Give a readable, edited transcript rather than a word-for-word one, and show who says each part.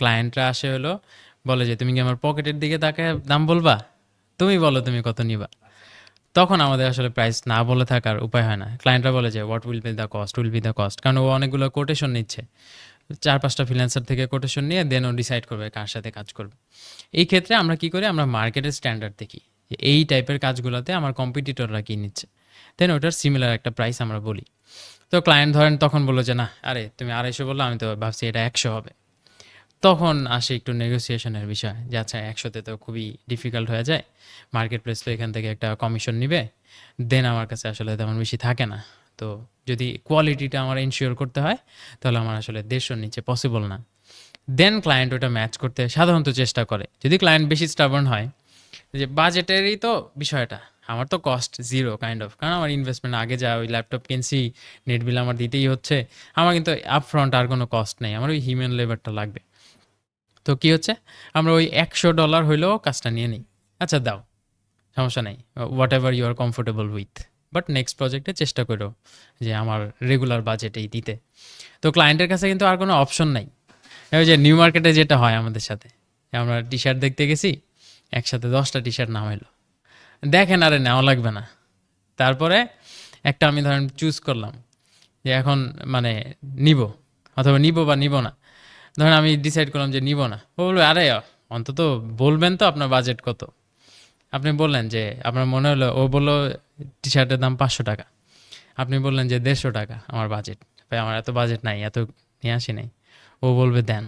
Speaker 1: ক্লায়েন্টরা আসে হলো বলে যে তুমি কি আমার পকেটের দিকে তাকায় দাম বলবা, তুমি বলো তুমি কত নিবা। তখন আমাদের আসলে প্রাইস না বলে থাকার উপায় হয় না। ক্লায়েন্টরা বলে যে what will be the cost, কারণ ও অনেকগুলো কোটেশন নিচ্ছে, 4-5টা ফ্রিল্যান্সার থেকে কোটেশন নিয়ে দেন ও ডিসাইড করবে কার সাথে কাজ করবে। এই ক্ষেত্রে আমরা কি করি, আমরা মার্কেটের স্ট্যান্ডার্ড দেখি যে এই টাইপের কাজগুলোতে আমার কম্পিটিটররা কি নিচ্ছে, দেন ওটার সিমিলার একটা প্রাইস আমরা বলি। তো ক্লায়েন্ট ধরেন তখন বললো যে না আরে তুমি 250 বললো, আমি তো ভাবছি এটা 100 হবে। তখন আসে একটু নেগোসিয়েশনের বিষয় যে আচ্ছা 100তে তো খুবই ডিফিকাল্ট হয়ে যায়, মার্কেট প্লেস তো এখান থেকে একটা কমিশন নিবে, দেন আমার কাছে আসলে তেমন বেশি থাকে না। তো যদি কোয়ালিটিটা আমার ইনশিওর করতে হয় তাহলে আমার আসলে 150 নিচে পসিবল না। দেন ক্লায়েন্ট ওটা ম্যাচ করতে সাধারণত চেষ্টা করে। যদি ক্লায়েন্ট বেশি স্টাবর্ন হয়, যে বাজেটেরই তো বিষয়টা, আমার তো কস্ট জিরো কাইন্ড অফ, কারণ আমার ইনভেস্টমেন্ট আগে যা ওই ল্যাপটপ কিনছি, নেট বিল আমার দিতেই হচ্ছে, আমার কিন্তু আপফ্রন্ট আর কোনো কস্ট নেই, আমার ওই হিউম্যান লেবারটা লাগবে। তো কি হচ্ছে, আমরা ওই $100 হইলেও কাজটা নিয়ে নিই। আচ্ছা দাও, সমস্যা নেই, whatever you are comfortable with, but next প্রজেক্টে চেষ্টা করো যে আমার রেগুলার বাজেটেই দিতে। তো ক্লায়েন্টের কাছে কিন্তু আর কোনো অপশন নাই। ওই যে নিউ মার্কেটে যেটা হয় আমাদের সাথে, আমরা টি শার্ট দেখতে গেছি, একসাথে 10টা টি শার্ট নাম এলো, দেখেন আরে নেওয়া লাগবে না। তারপরে একটা আমি ধরেন চুজ করলাম যে এখন মানে নিব, অথবা নিব বা নিব না। ধরেন আমি ডিসাইড করলাম যে নিব না, ও বলবে আরে অন্তত বলবেন তো আপনার বাজেট কত। আপনি বললেন যে আপনার মনে হলো, ও বললো টি শার্টের দাম 500 টাকা, আপনি বললেন যে 150 টাকা আমার বাজেট, ভাই আমার এত বাজেট নাই, এত নিয়ে আসি নাই। ও বলবে দেন,